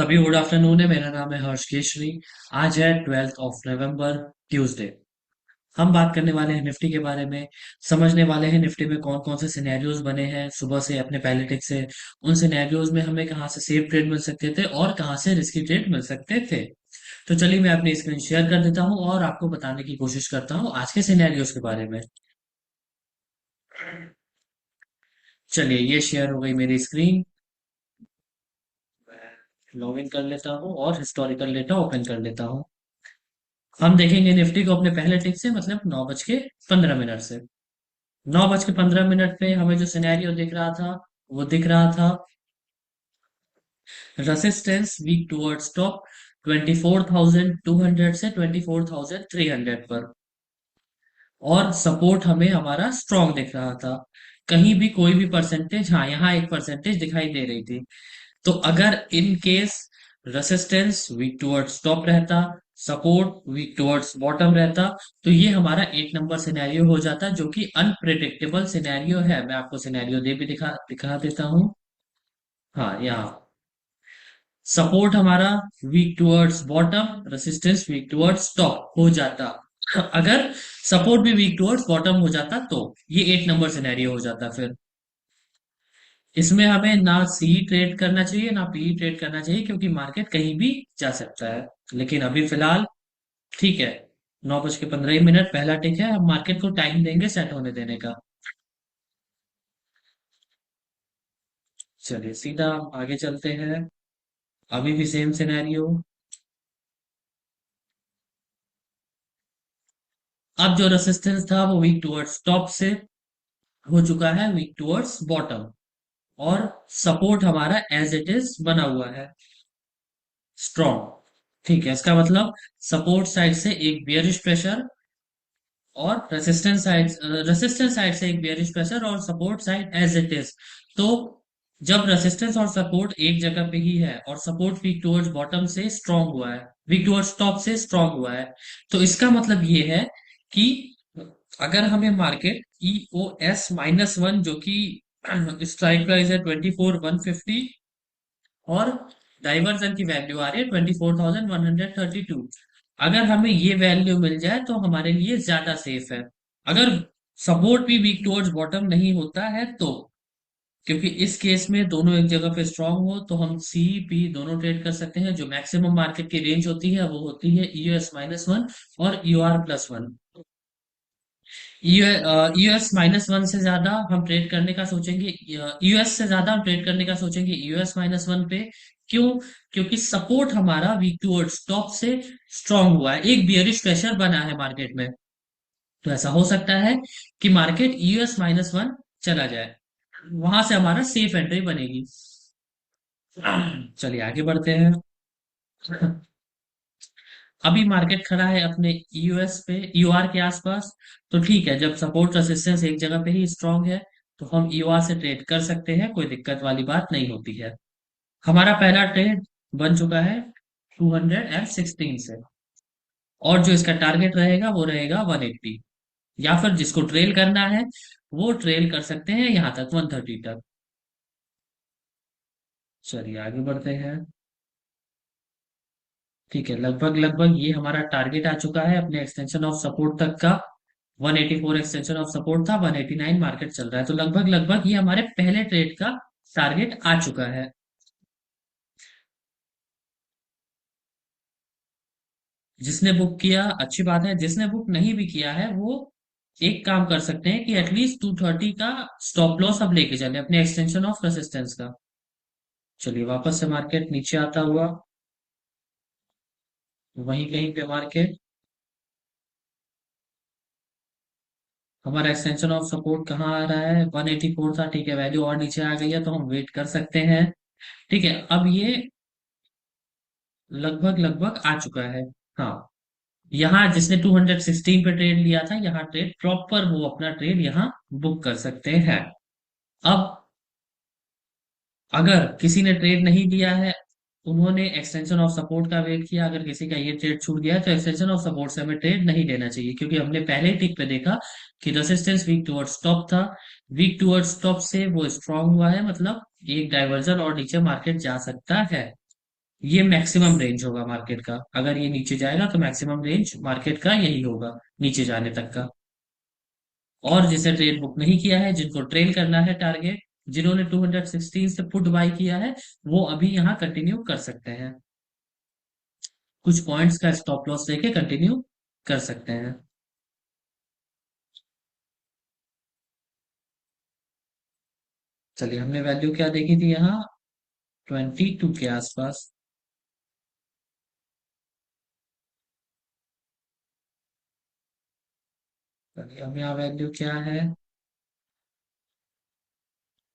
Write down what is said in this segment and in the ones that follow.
सभी good afternoon है। मेरा नाम है हर्ष केशरी। आज है 12 नवंबर, ट्यूसडे। हम बात करने वाले हैं निफ्टी के बारे में। समझने वाले हैं निफ्टी में कौन कौन से सिनेरियोज बने हैं सुबह से अपने पहले टिक से। उन सिनेरियोज में हमें कहाँ से सेफ ट्रेड मिल सकते थे और कहाँ से रिस्की ट्रेड मिल सकते थे। तो चलिए मैं अपनी स्क्रीन शेयर कर देता हूँ और आपको बताने की कोशिश करता हूँ आज के सिनेरियोज के बारे में। चलिए ये शेयर हो गई मेरी स्क्रीन। लॉग इन कर लेता हूँ और हिस्टोरिकल डेटा ओपन कर लेता हूँ। हम देखेंगे निफ्टी को अपने पहले टिक से, मतलब 9:15 से। 9:15 पे हमें जो सिनेरियो दिख रहा था वो दिख रहा था रेसिस्टेंस वीक टुवर्ड्स टॉप 24,200 से 24,300 पर, और सपोर्ट हमें हमारा स्ट्रॉन्ग दिख रहा था। कहीं भी कोई भी परसेंटेज, हाँ यहाँ एक परसेंटेज दिखाई दे रही थी। तो अगर in case resistance weak towards top रहता, सपोर्ट वीक टुवर्ड्स बॉटम रहता, तो ये हमारा 1 नंबर सिनेरियो हो जाता, जो कि अनप्रिडिक्टेबल सिनेरियो है। मैं आपको सिनेरियो दे भी दिखा दिखा देता हूँ। हाँ यहाँ सपोर्ट हमारा weak towards bottom, resistance weak towards top हो जाता। अगर सपोर्ट भी वीक टुवर्ड्स बॉटम हो जाता तो ये 8 नंबर सिनेरियो हो जाता। फिर इसमें हमें ना सी ट्रेड करना चाहिए ना पी ट्रेड करना चाहिए, क्योंकि मार्केट कहीं भी जा सकता है। लेकिन अभी फिलहाल ठीक है। 9:15 पहला टिक है। हम मार्केट को टाइम देंगे सेट होने देने का। चलिए सीधा हम आगे चलते हैं। अभी भी सेम सिनेरियो। अब जो रेसिस्टेंस था वो वीक टुवर्ड्स टॉप से हो चुका है वीक टुवर्ड्स बॉटम, और सपोर्ट हमारा एज इट इज बना हुआ है स्ट्रॉन्ग। ठीक है, इसका मतलब सपोर्ट साइड से एक बियरिश प्रेशर और रेसिस्टेंस साइड से एक बेयरिश प्रेशर और support side as it is. तो जब रेसिस्टेंस और सपोर्ट एक जगह पे ही है और सपोर्ट वीक टुवर्ड्स बॉटम से स्ट्रांग हुआ है, वीक टुवर्ड्स टॉप से स्ट्रांग हुआ है, तो इसका मतलब ये है कि अगर हमें मार्केट EOS-1, जो कि स्ट्राइक प्राइस है 24,150, और डाइवर्जन की वैल्यू आ रही है 24,132, अगर हमें ये वैल्यू मिल जाए तो हमारे लिए ज्यादा सेफ है। अगर सपोर्ट भी वीक टुवर्ड्स बॉटम नहीं होता है तो, क्योंकि इस केस में दोनों एक जगह पे स्ट्रांग हो, तो हम सी पी दोनों ट्रेड कर सकते हैं। जो मैक्सिमम मार्केट की रेंज होती है वो होती है EOS-1 और EOR+1। EOS-1 से ज्यादा हम ट्रेड करने का सोचेंगे, यूएस से ज्यादा हम ट्रेड करने का सोचेंगे EOS-1 पे। क्यों? क्योंकि सपोर्ट हमारा वीक टुवर्ड्स टॉप से स्ट्रांग हुआ है, एक बियरिश प्रेशर बना है मार्केट में। तो ऐसा हो सकता है कि मार्केट EOS-1 चला जाए, वहां से हमारा सेफ एंट्री बनेगी। चलिए आगे बढ़ते हैं। अभी मार्केट खड़ा है अपने यूएस पे, यूआर के आसपास। तो ठीक है, जब सपोर्ट रेसिस्टेंस एक जगह पे ही स्ट्रांग है तो हम यूआर से ट्रेड कर सकते हैं, कोई दिक्कत वाली बात नहीं होती है। हमारा पहला ट्रेड बन चुका है 216 से, और जो इसका टारगेट रहेगा वो रहेगा 180, या फिर जिसको ट्रेल करना है वो ट्रेल कर सकते हैं यहां तक 130 तक। चलिए आगे बढ़ते हैं। ठीक है, लगभग लगभग ये हमारा टारगेट आ चुका है अपने एक्सटेंशन ऑफ सपोर्ट तक का। 184 एक्सटेंशन ऑफ सपोर्ट था, 189 मार्केट चल रहा है, तो लगभग लगभग ये हमारे पहले ट्रेड का टारगेट आ चुका है। जिसने बुक किया अच्छी बात है, जिसने बुक नहीं भी किया है वो एक काम कर सकते हैं कि एटलीस्ट 230 का स्टॉप लॉस अब लेके चले अपने एक्सटेंशन ऑफ रेसिस्टेंस का। चलिए वापस से मार्केट नीचे आता हुआ, वहीं कहीं पे मार्केट, हमारा एक्सटेंशन ऑफ सपोर्ट कहाँ आ रहा है, 184 था। ठीक है, वैल्यू और नीचे आ गई है तो हम वेट कर सकते हैं। ठीक है, अब ये लगभग लगभग आ चुका है। हाँ, यहाँ जिसने 216 पे ट्रेड लिया था, यहाँ ट्रेड प्रॉपर वो अपना ट्रेड यहाँ बुक कर सकते हैं। अब अगर किसी ने ट्रेड नहीं लिया है, उन्होंने एक्सटेंशन ऑफ सपोर्ट का वेट किया, अगर किसी का ये ट्रेड छूट गया है तो एक्सटेंशन ऑफ सपोर्ट से हमें ट्रेड नहीं लेना चाहिए, क्योंकि हमने पहले ही टिक पे देखा कि रेसिस्टेंस वीक टुवर्ड्स टॉप था। वीक टुवर्ड्स टॉप से वो स्ट्रांग हुआ है, मतलब एक डाइवर्जन और नीचे मार्केट जा सकता है। ये मैक्सिमम रेंज होगा मार्केट का, अगर ये नीचे जाएगा तो मैक्सिमम रेंज मार्केट का यही होगा, नीचे जाने तक का। और जिसे ट्रेड बुक नहीं किया है, जिनको ट्रेल करना है टारगेट, जिन्होंने 216 से पुट बाय किया है, वो अभी यहाँ कंटिन्यू कर सकते हैं, कुछ पॉइंट्स का स्टॉप लॉस लेके कंटिन्यू कर सकते हैं। चलिए, हमने वैल्यू क्या देखी थी यहाँ, 22 के आसपास। चलिए, अब यहाँ वैल्यू क्या है,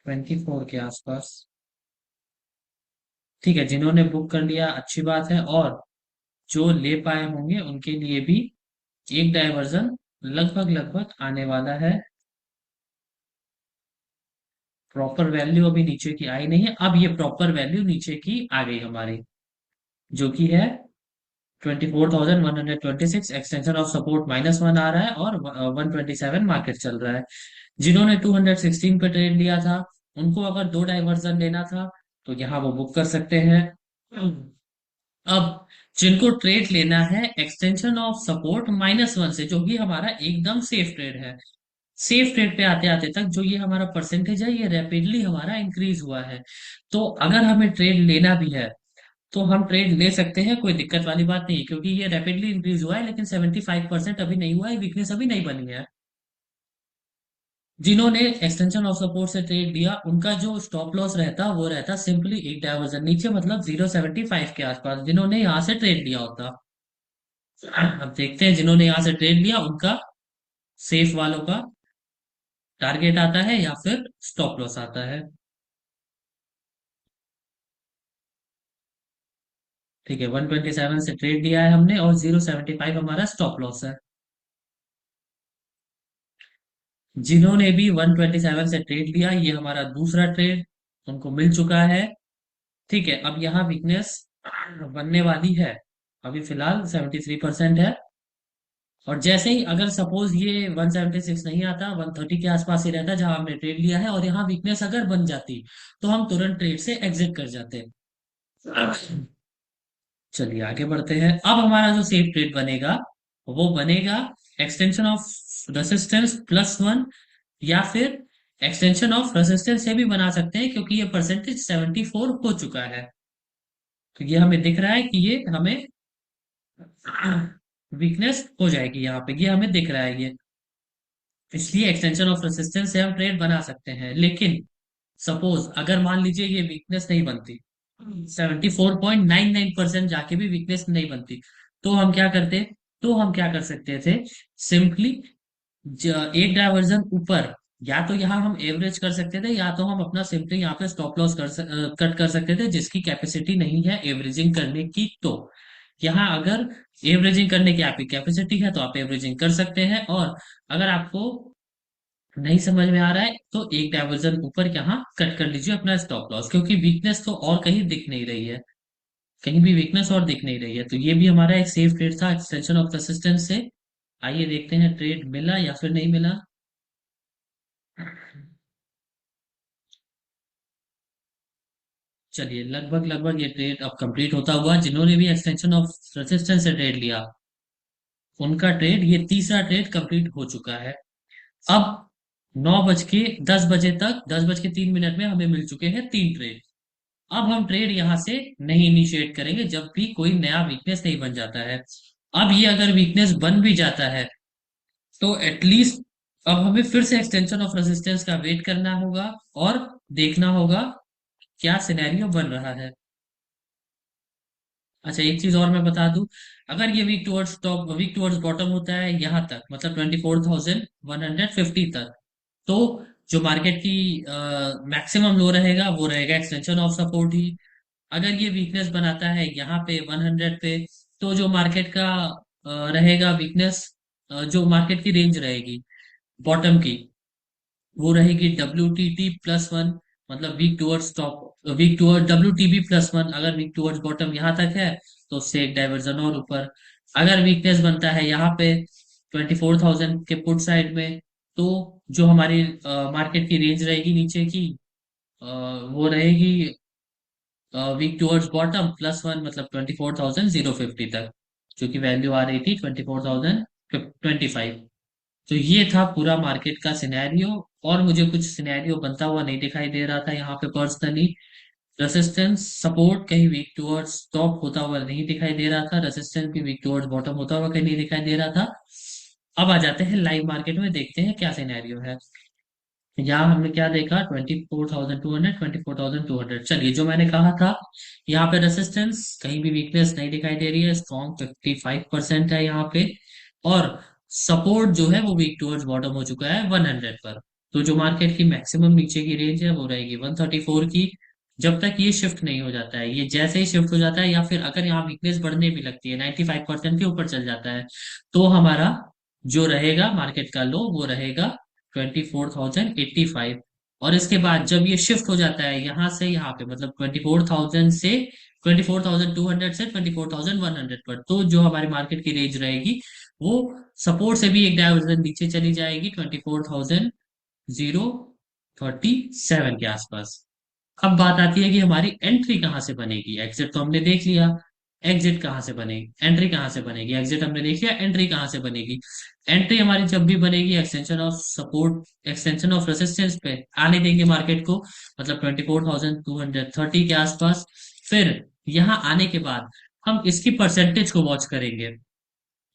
24 के आसपास। ठीक है, जिन्होंने बुक कर लिया अच्छी बात है, और जो ले पाए होंगे उनके लिए भी एक डायवर्जन लगभग लगभग आने वाला है। प्रॉपर वैल्यू अभी नीचे की आई नहीं है, अब ये प्रॉपर वैल्यू नीचे की आ गई हमारी, जो कि है 24,126। एक्सटेंशन ऑफ सपोर्ट -1 आ रहा है, और 127 मार्केट चल रहा है। जिन्होंने 216 पे ट्रेड लिया था, उनको अगर दो डाइवर्जन लेना था तो यहाँ वो बुक कर सकते हैं। अब जिनको ट्रेड लेना है एक्सटेंशन ऑफ सपोर्ट -1 से, जो कि हमारा एकदम सेफ ट्रेड है, सेफ ट्रेड पे आते आते तक जो ये हमारा परसेंटेज है, ये रैपिडली हमारा इंक्रीज हुआ है। तो अगर हमें ट्रेड लेना भी है तो हम ट्रेड ले सकते हैं, कोई दिक्कत वाली बात नहीं है, क्योंकि ये रैपिडली इंक्रीज हुआ है, लेकिन 75% अभी नहीं हुआ है, वीकनेस अभी नहीं बनी है। जिन्होंने एक्सटेंशन ऑफ सपोर्ट से ट्रेड लिया, उनका जो स्टॉप लॉस रहता वो रहता सिंपली एक डायवर्जन नीचे, मतलब 0.75 के आसपास, जिन्होंने यहाँ से ट्रेड लिया होता। अब देखते हैं जिन्होंने यहाँ से ट्रेड लिया उनका सेफ वालों का टारगेट आता है या फिर स्टॉप लॉस आता है। ठीक है, 127 से ट्रेड लिया है हमने, और 0.75 हमारा स्टॉप लॉस है। जिन्होंने भी 127 से ट्रेड लिया, ये हमारा दूसरा ट्रेड उनको मिल चुका है। ठीक है, अब यहाँ वीकनेस बनने वाली है, अभी फिलहाल 73% है। और जैसे ही अगर सपोज ये 176 नहीं आता, 130 के आसपास ही रहता जहां हमने ट्रेड लिया है, और यहाँ वीकनेस अगर बन जाती, तो हम तुरंत ट्रेड से एग्जिट कर जाते। चलिए आगे बढ़ते हैं। अब हमारा जो सेफ ट्रेड बनेगा, वो बनेगा एक्सटेंशन ऑफ रेसिस्टेंस +1, या फिर एक्सटेंशन ऑफ रेसिस्टेंस से भी बना सकते हैं, क्योंकि ये परसेंटेज 74 हो चुका है। तो ये हमें दिख रहा है कि ये हमें वीकनेस हो जाएगी यहाँ पे, ये हमें दिख रहा है ये, इसलिए एक्सटेंशन ऑफ रेसिस्टेंस से हम ट्रेड बना सकते हैं। लेकिन सपोज अगर मान लीजिए ये वीकनेस नहीं बनती, 74.99% जाके भी वीकनेस नहीं बनती, तो हम क्या करते, तो हम क्या कर सकते थे, सिंपली एक डायवर्जन ऊपर, या तो यहाँ हम एवरेज कर सकते थे, या तो हम अपना सिंपली यहाँ पे स्टॉप लॉस कट कर सकते थे, जिसकी कैपेसिटी नहीं है एवरेजिंग करने की। तो यहाँ अगर एवरेजिंग करने की आपकी कैपेसिटी है तो आप एवरेजिंग कर सकते हैं, और अगर आपको नहीं समझ में आ रहा है तो एक डायवर्जन ऊपर यहाँ कट कर लीजिए अपना स्टॉप लॉस, क्योंकि वीकनेस तो और कहीं दिख नहीं रही है, कहीं भी वीकनेस और दिख नहीं रही है। तो ये भी हमारा एक सेफ ट्रेड था एक्सटेंशन ऑफ रेसिस्टेंस से। आइए देखते हैं ट्रेड मिला या फिर नहीं मिला। चलिए, लगभग लगभग ये ट्रेड अब कंप्लीट होता हुआ, जिन्होंने भी एक्सटेंशन ऑफ रेसिस्टेंस से ट्रेड लिया, उनका ट्रेड, ये तीसरा ट्रेड कंप्लीट हो चुका है। अब 9 बज के 10 बजे तक, 10 बज के 3 मिनट में हमें मिल चुके हैं 3 ट्रेड। अब हम ट्रेड यहां से नहीं इनिशिएट करेंगे जब भी कोई नया वीकनेस नहीं बन जाता है। अब ये अगर वीकनेस बन भी जाता है, तो एटलीस्ट अब हमें फिर से एक्सटेंशन ऑफ रेजिस्टेंस का वेट करना होगा, और देखना होगा क्या सिनेरियो बन रहा है। अच्छा, एक चीज और मैं बता दूं, अगर ये वीक टुवर्ड्स बॉटम होता है यहाँ तक, मतलब 24,150 तक, तो जो मार्केट की मैक्सिमम लो रहेगा वो रहेगा एक्सटेंशन ऑफ सपोर्ट ही। अगर ये वीकनेस बनाता है यहाँ पे 100 पे, तो जो मार्केट का रहेगा वीकनेस, जो मार्केट की रेंज रहेगी बॉटम की, वो रहेगी WTT+1, मतलब वीक टूवर्ड WTB+1। अगर वीक टूवर्ड्स बॉटम यहाँ तक है तो उससे एक डाइवर्जन और ऊपर। अगर वीकनेस बनता है यहाँ पे 24,000 के पुट साइड में, तो जो हमारी मार्केट की रेंज रहेगी नीचे की, अ, वो रहेगी वीक टुवर्ड्स बॉटम +1 मतलब 24,050 तक, जो कि वैल्यू आ रही थी 24,025। तो ये था पूरा मार्केट का सिनेरियो। और मुझे कुछ सिनेरियो बनता हुआ नहीं दिखाई दे रहा था यहाँ पे पर्सनली। रेसिस्टेंस सपोर्ट कहीं वीक टुवर्ड्स टॉप होता हुआ नहीं दिखाई दे रहा था, रेसिस्टेंस भी वीक टुवर्ड्स बॉटम होता हुआ कहीं नहीं दिखाई दे रहा था। अब आ जाते हैं लाइव मार्केट में, देखते हैं क्या सिनेरियो है। यहाँ हमने क्या देखा, 24,200, 24,200। चलिए, जो मैंने कहा था, यहाँ पे रेसिस्टेंस कहीं भी वीकनेस नहीं दिखाई दे रही है, स्ट्रॉन्ग 55% है यहाँ पे। और सपोर्ट जो है वो वीक टुवर्ड्स बॉटम हो चुका है 100 पर। तो जो मार्केट की मैक्सिमम नीचे की रेंज है वो रहेगी 134 की, जब तक ये शिफ्ट नहीं हो जाता है। ये जैसे ही शिफ्ट हो जाता है, या फिर अगर यहाँ वीकनेस बढ़ने भी लगती है, 95% के ऊपर चल जाता है, तो हमारा जो रहेगा मार्केट का लो वो रहेगा 24,085। और इसके बाद जब ये शिफ्ट हो जाता है यहाँ से यहाँ पे, मतलब 24,000 से 24,200 से 24,100 पर, तो जो हमारी मार्केट की रेंज रहेगी वो सपोर्ट से भी एक डायवर्जन नीचे चली जाएगी 24,037 के आसपास। अब बात आती है कि हमारी एंट्री कहाँ से बनेगी। एग्जिट तो हमने देख लिया, एग्जिट कहाँ से बनेगी, एंट्री कहाँ से बनेगी। एग्जिट हमने देख लिया, एंट्री कहाँ से बनेगी। एंट्री हमारी जब भी बनेगी extension of support, extension of resistance पे आने देंगे मार्केट को, मतलब 24,230 के आसपास। फिर यहाँ आने के बाद हम इसकी परसेंटेज को वॉच करेंगे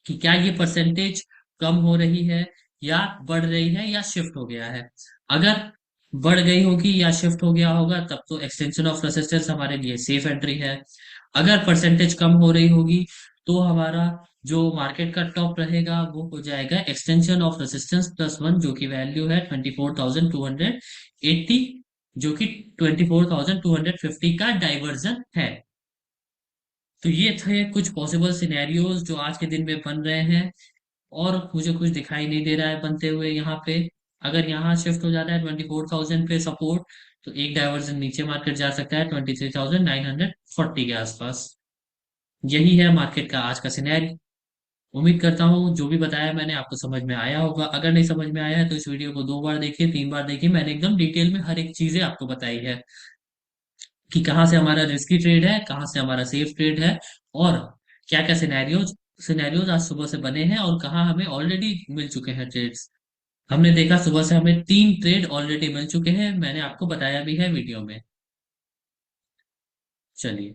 कि क्या ये परसेंटेज कम हो रही है या बढ़ रही है या शिफ्ट हो गया है। अगर बढ़ गई होगी या शिफ्ट हो गया होगा, तब तो एक्सटेंशन ऑफ रेसिस्टेंस हमारे लिए सेफ एंट्री है। अगर परसेंटेज कम हो रही होगी, तो हमारा जो मार्केट का टॉप रहेगा वो हो जाएगा एक्सटेंशन ऑफ रेसिस्टेंस +1, जो कि वैल्यू है 24,280, जो कि 24,250 का डाइवर्जन है। तो ये थे कुछ पॉसिबल सिनेरियोज जो आज के दिन में बन रहे हैं, और मुझे कुछ दिखाई नहीं दे रहा है बनते हुए यहाँ पे। अगर यहाँ शिफ्ट हो जाता है 24,000 पे सपोर्ट, तो एक डायवर्जन नीचे मार्केट जा सकता है 23,940 के आसपास। यही है मार्केट का आज का सिनेरियो। उम्मीद करता हूँ जो भी बताया मैंने आपको समझ में आया होगा। अगर नहीं समझ में आया है तो इस वीडियो को 2 बार देखिए, 3 बार देखिए, मैंने एकदम डिटेल में हर एक चीजें आपको बताई है कि कहाँ से हमारा रिस्की ट्रेड है, कहाँ से हमारा सेफ ट्रेड है, और क्या क्या सिनेरियोज सिनेरियोज आज सुबह से बने हैं, और कहाँ हमें ऑलरेडी मिल चुके हैं ट्रेड्स। हमने देखा सुबह से हमें 3 ट्रेड ऑलरेडी मिल चुके हैं, मैंने आपको बताया भी है वीडियो में। चलिए,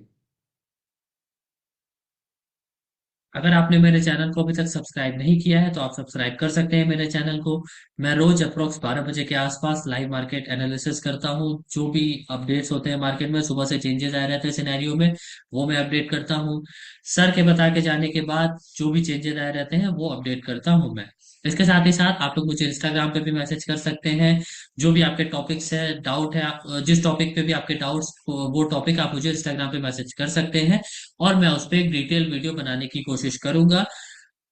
अगर आपने मेरे चैनल को अभी तक सब्सक्राइब नहीं किया है तो आप सब्सक्राइब कर सकते हैं मेरे चैनल को। मैं रोज अप्रोक्स 12 बजे के आसपास लाइव मार्केट एनालिसिस करता हूँ। जो भी अपडेट्स होते हैं मार्केट में, सुबह से चेंजेस आए रहते हैं सिनेरियो में, वो मैं अपडेट करता हूँ। सर के बता के जाने के बाद जो भी चेंजेस आए रहते हैं वो अपडेट करता हूँ मैं। इसके साथ ही साथ आप लोग मुझे इंस्टाग्राम पे भी मैसेज कर सकते हैं। जो भी आपके टॉपिक्स है, डाउट है, जिस टॉपिक पे भी आपके डाउट्स, वो टॉपिक आप मुझे इंस्टाग्राम पे मैसेज कर सकते हैं, और मैं उस पर एक डिटेल वीडियो बनाने की कोशिश करूंगा।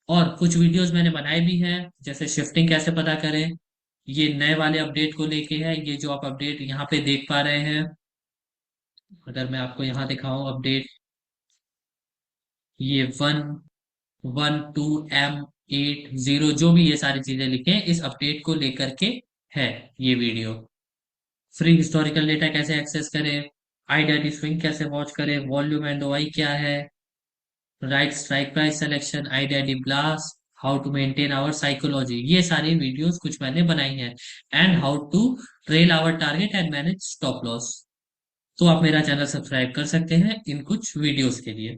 और कुछ वीडियोस मैंने बनाए भी हैं, जैसे शिफ्टिंग कैसे पता करें, ये नए वाले अपडेट को लेके है। ये जो आप अपडेट यहाँ पे देख पा रहे हैं, अगर मैं आपको यहाँ दिखाऊं अपडेट, ये 112M80, जो भी ये सारी चीजें लिखे हैं इस अपडेट को लेकर के है ये वीडियो। फ्री हिस्टोरिकल डेटा कैसे एक्सेस करें, आईडीडी स्विंग कैसे वॉच करें, वॉल्यूम एंड ओआई क्या है, right strike price selection, IDD blast, how to maintain our psychology, ये सारी वीडियोस कुछ मैंने बनाई हैं। And how to trail our target and manage stop loss. तो आप मेरा चैनल सब्सक्राइब कर सकते हैं इन कुछ वीडियोस के लिए।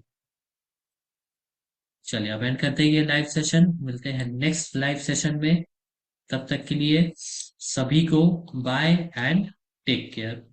चलिए, अब एंड करते हैं ये लाइव सेशन, मिलते हैं नेक्स्ट लाइव सेशन में। तब तक के लिए सभी को बाय एंड टेक केयर।